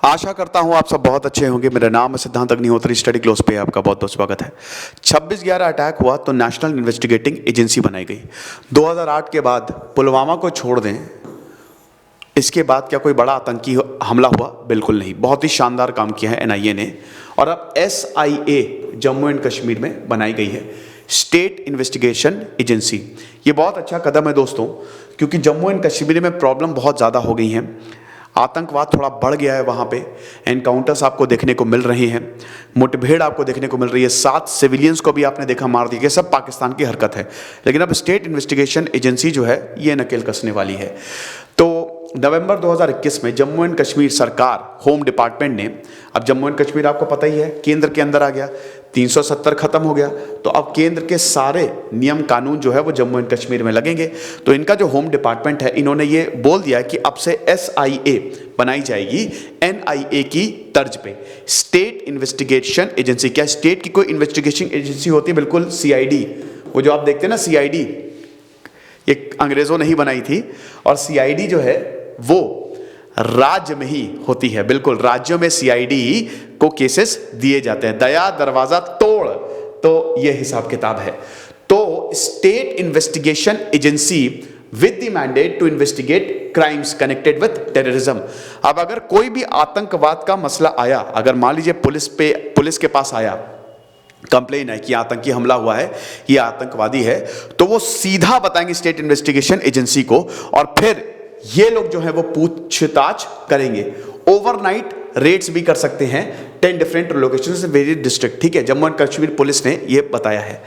आशा करता हूं आप सब बहुत अच्छे होंगे। मेरा नाम है सिद्धांत अग्निहोत्री, स्टडी क्लोज पे आपका बहुत बहुत स्वागत है। 26/11 अटैक हुआ तो नेशनल इन्वेस्टिगेटिंग एजेंसी बनाई गई। 2008 के बाद पुलवामा को छोड़ दें, इसके बाद क्या कोई बड़ा आतंकी हमला हुआ? बिल्कुल नहीं। बहुत ही शानदार काम किया है एनआईए ने, और अब एसआईए जम्मू एंड कश्मीर में बनाई गई है, स्टेट इन्वेस्टिगेशन एजेंसी। ये बहुत अच्छा कदम है दोस्तों, क्योंकि जम्मू एंड कश्मीर में प्रॉब्लम बहुत ज़्यादा हो गई हैं। आतंकवाद थोड़ा बढ़ गया है वहाँ पे, एनकाउंटर्स आपको देखने को मिल रहे हैं, मुठभेड़ आपको देखने को मिल रही है, 7 सिविलियंस को भी आपने देखा मार दिया। सब पाकिस्तान की हरकत है। लेकिन अब स्टेट इन्वेस्टिगेशन एजेंसी जो है ये नकेल कसने वाली है। तो नवंबर 2021 में जम्मू एंड कश्मीर सरकार, होम डिपार्टमेंट ने, अब जम्मू एंड कश्मीर आपको पता ही है केंद्र के अंदर आ गया, 370 खत्म हो गया, तो अब केंद्र के सारे नियम कानून जो है वो जम्मू एंड कश्मीर में लगेंगे। तो इनका जो होम डिपार्टमेंट है, इन्होंने ये बोल दिया कि अब से एसआईए बनाई जाएगी एनआईए की तर्ज पे, स्टेट इन्वेस्टिगेशन एजेंसी। क्या स्टेट की कोई इन्वेस्टिगेशन एजेंसी होती है? बिल्कुल सीआईडी। वो जो आप देखते हैं ना सीआईडी, ये अंग्रेजों ने ही बनाई थी, और सीआईडी जो है वो राज्य में ही होती है। बिल्कुल, राज्यों में सीआईडी को केसेस दिए जाते हैं। दया दरवाजा तोड़, तो ये हिसाब किताब है। तो state investigation agency with the mandate to investigate crimes connected with terrorism. अब अगर कोई भी आतंकवाद का मसला आया, अगर मान लीजिए पुलिस के पास आया, कंप्लेन है कि आतंकी हमला हुआ है, ये आतंकवादी है, तो वो सीधा बताएंगे स्टेट इन्वेस्टिगेशन एजेंसी को, और फिर ये लोग जो है वो पूछताछ करेंगे। ओवरनाइट रेड्स भी कर सकते हैं 10 डिफरेंट लोकेशन से, वेरियस डिस्ट्रिक्ट। ठीक है, जम्मू एंड कश्मीर पुलिस ने ये बताया है।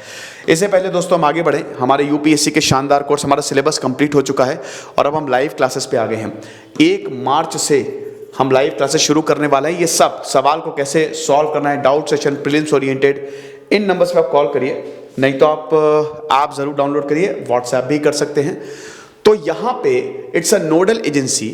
इससे पहले दोस्तों हम आगे बढ़े, हमारे यूपीएससी के शानदार कोर्स, हमारा सिलेबस कंप्लीट हो चुका है और अब हम लाइव क्लासेस पे आ गए हैं। 1 मार्च से हम लाइव क्लासेस शुरू करने वाले हैं। ये सब सवाल को कैसे सॉल्व करना है, डाउट सेशन, प्रीलिम्स ओरिएंटेड, इन नंबर्स पे आप कॉल करिए, नहीं तो आप जरूर डाउनलोड करिए, व्हाट्सएप भी कर सकते हैं। तो यहां पे it's a nodal agency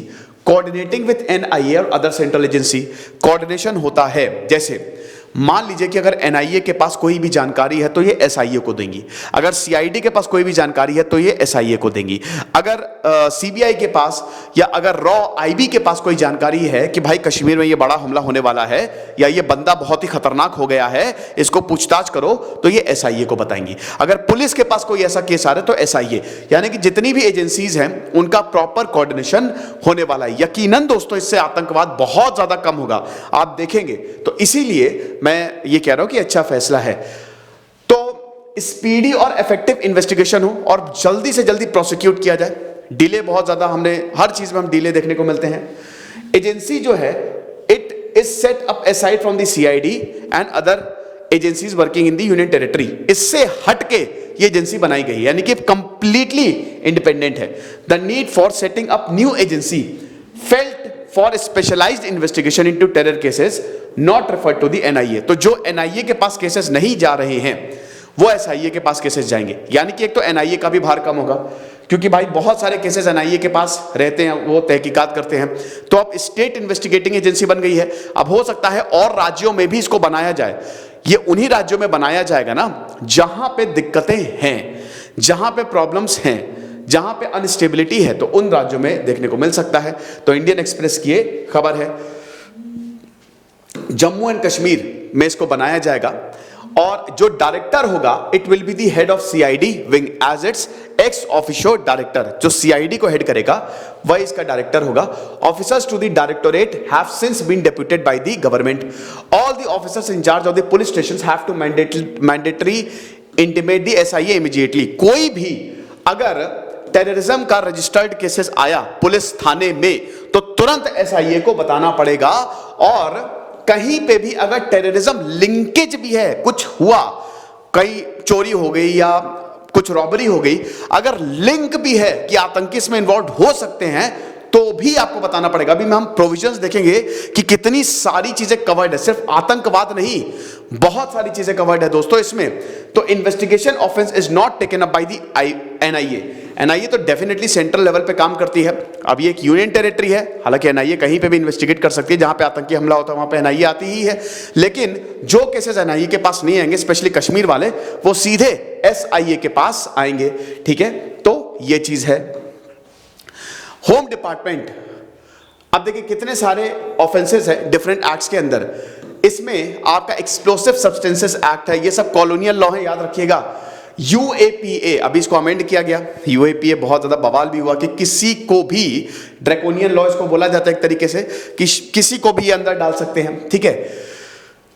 coordinating with NIA और अदर सेंट्रल एजेंसी। कोऑर्डिनेशन होता है, जैसे मान लीजिए कि अगर एनआईए के पास कोई भी जानकारी है तो ये एसआईए को देंगी, अगर सीआईडी के पास कोई भी जानकारी है तो ये एसआईए को देंगी, अगर सीबीआई के पास या अगर रॉ आईबी के पास कोई जानकारी है कि भाई कश्मीर में ये बड़ा हमला होने वाला है या ये बंदा बहुत ही खतरनाक हो गया है, इसको पूछताछ करो, तो ये एसआईए को बताएंगी। अगर पुलिस के पास कोई ऐसा केस आ रहा है तो एसआईए, यानी कि जितनी भी एजेंसीज हैं उनका प्रॉपर कोऑर्डिनेशन होने वाला है। यकीनन दोस्तों इससे आतंकवाद बहुत ज्यादा कम होगा, आप देखेंगे। तो इसीलिए मैं ये कह रहा हूं कि अच्छा फैसला है। तो स्पीडी और इफेक्टिव इन्वेस्टिगेशन हो और जल्दी से जल्दी प्रोसिक्यूट किया जाए। डिले बहुत ज्यादा, हमने हर चीज में हम डिले देखने को मिलते हैं। एजेंसी जो है it is set up aside from the CID and other agencies working in the union territory. इससे हटके ये एजेंसी बनाई गई, यानी कि कंप्लीटली इंडिपेंडेंट है। The need for setting up new agency felt for specialized investigation into terror cases not refer to the NIA. तो जो एनआईए के पास केसेस नहीं जा रहे हैं वो एसआईए के पास केसेस जाएंगे, यानी कि एक तो एनआईए का भी भार कम होगा, क्योंकि भाई बहुत सारे केसेस एनआईए के पास रहते हैं, वो तहकीकात करते हैं। तो अब स्टेट इन्वेस्टिगेटिंग एजेंसी बन गई है। अब हो सकता है और राज्यों में भी इसको बनाया जाए। ये उन्हीं राज्यों में बनाया जाएगा ना जहां पे दिक्कतें हैं, जहां पे प्रॉब्लम्स हैं, जहां पे अनस्टेबिलिटी है, तो उन राज्यों में देखने को मिल सकता है। तो इंडियन एक्सप्रेस की ये खबर है, जम्मू एंड कश्मीर में इसको बनाया जाएगा, और जो डायरेक्टर होगा it will be the head of CID wing as its ex officio director. जो सीआईडी को हेड करेगा वह इसका डायरेक्टर होगा। Officers to the directorate have since been deputed by the government. All the officers in charge of the police stations have to mandatory intimate the SIA immediately. कोई भी अगर terrorism का registered cases आया police थाने में तो तुरंत SIA को बताना पड़ेगा। और कहीं पे भी अगर टेररिज्म लिंकेज भी है, कुछ हुआ, कहीं चोरी हो गई या कुछ रॉबरी हो गई, अगर लिंक भी है कि आतंकी इसमें इन्वॉल्व हो सकते हैं, तो भी आपको बताना पड़ेगा। अभी हम प्रोविजंस देखेंगे कि कितनी सारी चीजें कवर्ड है, सिर्फ आतंकवाद नहीं, बहुत सारी चीजें कवर्ड है दोस्तों इसमें। तो investigation offence is not taken up by the NIA. NIA तो डेफिनेटली सेंट्रल लेवल पे काम करती है। अब ये एक यूनियन टेरिटरी है, हालांकि एनआईए कहीं पे भी इन्वेस्टिगेट कर सकती है, जहां पे आतंकी हमला होता है वहां पे एनआईए आती ही है। लेकिन जो केसेस एनआईए के पास नहीं आएंगे, स्पेशली कश्मीर वाले, वो सीधे एसआईए के पास आएंगे। ठीक है, तो ये चीज है। होम डिपार्टमेंट अब देखिए कितने सारे ऑफेंसेस हैं डिफरेंट एक्ट्स के अंदर। इसमें आपका एक्सप्लोसिव सब्सटेंसेस एक्ट है, ये सब कॉलोनियल लॉ है, याद रखिएगा। यूएपीए, अभी इसको अमेंड किया गया। यूएपीए बहुत ज्यादा बवाल भी हुआ कि किसी को भी, ड्रैकोनियन लॉ इसको बोला जाता है एक तरीके से, कि किसी को भी अंदर डाल सकते हैं, ठीक है।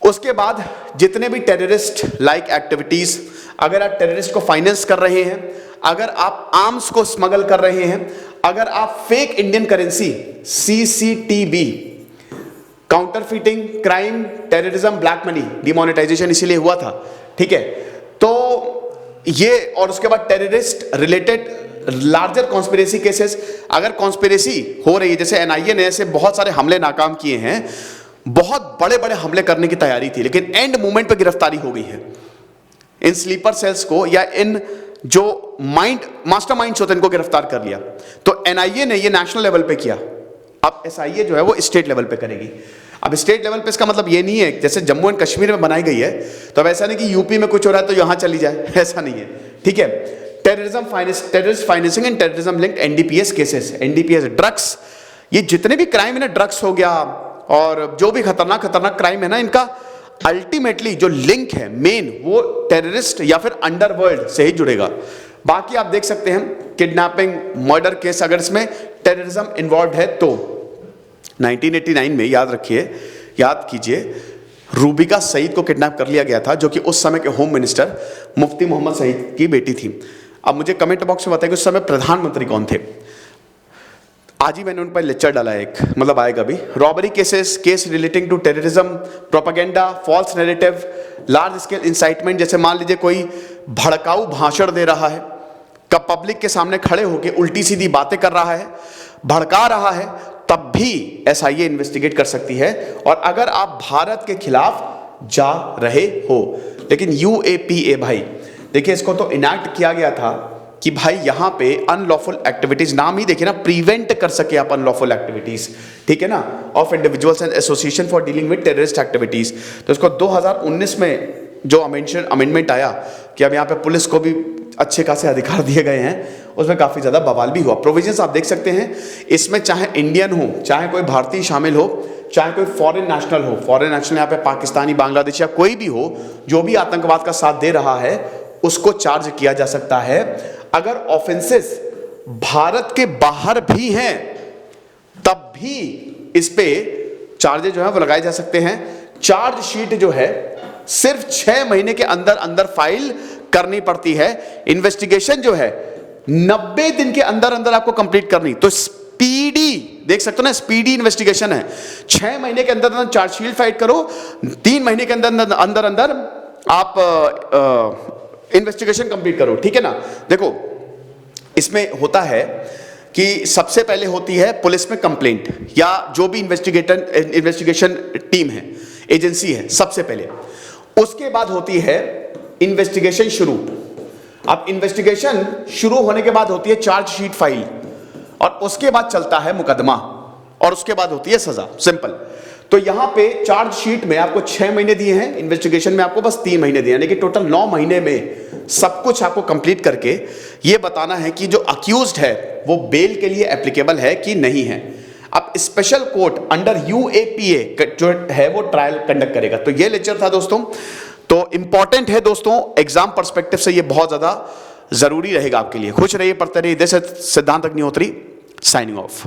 उसके बाद जितने भी टेररिस्ट लाइक एक्टिविटीज, अगर आप टेररिस्ट को फाइनेंस कर रहे हैं, अगर आप आर्म्स को स्मगल कर रहे हैं, अगर आप fake Indian currency CCTV, counterfeiting, crime, terrorism, black money, demonetization इसीलिए हुआ था, ठीक है। तो ये, और उसके बाद terrorist related larger conspiracy cases, अगर कॉन्स्पिरेसी हो रही है, जैसे एनआईए ने ऐसे बहुत सारे हमले नाकाम किए हैं, बहुत बड़े बड़े हमले करने की तैयारी थी, लेकिन एंड मोमेंट पे गिरफ्तारी हो गई है। इन स्लीपर सेल्स को या इन जो मास्टरमाइंड्स होते हैं इनको गिरफ्तार कर लिया। तो एनआईए ने ये नेशनल लेवल पे किया, अब एसआईए जो है वो स्टेट लेवल पे करेगी। अब स्टेट लेवल पे इसका मतलब ये नहीं है जैसे जम्मू एंड कश्मीर में बनाई गई है, तो अब ऐसा नहीं कि यूपी में कुछ हो रहा है तो यहां चली जाए, ऐसा नहीं है, ठीक है। Terrorist financing and terrorism linked NDPS cases, NDPS drugs, ये जितने भी क्राइम है ना, ड्रग्स हो गया और जो भी खतरनाक खतरनाक क्राइम है ना, इनका अल्टीमेटली जो लिंक है मेन, वो टेररिस्ट या फिर अंडरवर्ल्ड से ही जुड़ेगा। बाकी आप देख सकते हैं किडनैपिंग, मर्डर केस, अगर इसमें टेररिज्म इन्वॉल्व है तो 1989 में, याद रखिए, याद कीजिए, रूबिका सईद को किडनैप कर लिया गया था, जो कि उस समय के होम मिनिस्टर मुफ्ती मोहम्मद सईद की बेटी थी। अब मुझे कमेंट बॉक्स में बताइए कि उस समय प्रधानमंत्री कौन थे। आज ही मैंने उन पर लेक्चर डाला है एक, मतलब आएगा भी। Robbery cases, case relating to terrorism, propaganda, false narrative, large scale incitement, जैसे मान लीजिए कोई भड़काऊ भाषण दे रहा है, कब पब्लिक के सामने खड़े होकर उल्टी सीधी बातें कर रहा है, भड़का रहा है, तब भी एसआईए इन्वेस्टिगेट कर सकती है, और अगर आप भारत के खिलाफ जा रहे हो। लेकिन यूएपीए भाई देखिए, इसको तो इनैक्ट किया गया था कि भाई यहां पे अनलॉफुल एक्टिविटीज, नाम ही देखिए ना, प्रिवेंट कर सके आप अनलॉफुल एक्टिविटीज, ठीक है ना, of individuals and association for dealing with terrorist activities. तो इसको 2019 में जो अमेंडमेंट आया कि अब यहाँ पे पुलिस को भी अच्छे खासे अधिकार दिए गए हैं, उसमें काफी ज्यादा बवाल भी हुआ। प्रोविजंस आप देख सकते हैं इसमें, चाहे इंडियन हो, चाहे कोई भारतीय शामिल हो, चाहे कोई फॉरेन नेशनल हो, फॉरेन नेशनल यहाँ पे पाकिस्तानी, बांग्लादेश या कोई भी हो, जो भी आतंकवाद का साथ दे रहा है उसको चार्ज किया जा सकता है। अगर ऑफेंसेस भारत के बाहर भी हैं तब भी इस पे चार्जेस जो है वो लगाए जा सकते हैं। चार्ज शीट जो है सिर्फ 6 महीने के अंदर अंदर फाइल करनी पड़ती है। इन्वेस्टिगेशन जो है 90 दिन के अंदर अंदर आपको कंप्लीट करनी, तो स्पीडी, देख सकते हो ना, स्पीडी इन्वेस्टिगेशन है। 6 महीने के अंदर अंदर चार्जशीट फाइल करो, 3 महीने के अंदर अंदर अंदर आप इन्वेस्टिगेशन कंप्लीट करो, ठीक है ना। देखो इसमें होता है कि सबसे पहले होती है पुलिस में कंप्लेंट, या जो भी इन्वेस्टिगेशन टीम है, एजेंसी है, सबसे पहले। उसके बाद होती है इन्वेस्टिगेशन शुरू। अब इन्वेस्टिगेशन शुरू होने के बाद होती है चार्जशीट फाइल, और उसके बाद चलता है मुकदमा, और उसके बाद होती है सजा। सिंपल। तो यहां पे चार्जशीट में आपको 6 महीने दिए हैं, इन्वेस्टिगेशन में आपको बस 3 महीने दिए हैं, यानी कि टोटल 9 महीने में सब कुछ आपको कंप्लीट करके यह बताना है कि जो अक्यूज्ड है वो बेल के लिए एप्लीकेबल है कि नहीं है। अब स्पेशल कोर्ट अंडर यूएपीए जो है वो ट्रायल कंडक्ट करेगा। तो ये लेक्चर था दोस्तों, तो इंपॉर्टेंट है दोस्तों, एग्जाम पर्सपेक्टिव से ये बहुत ज्यादा जरूरी रहेगा आपके लिए। खुश रहिए, पढ़ते रहिए। सिद्धांत अग्निहोत्री साइनिंग ऑफ।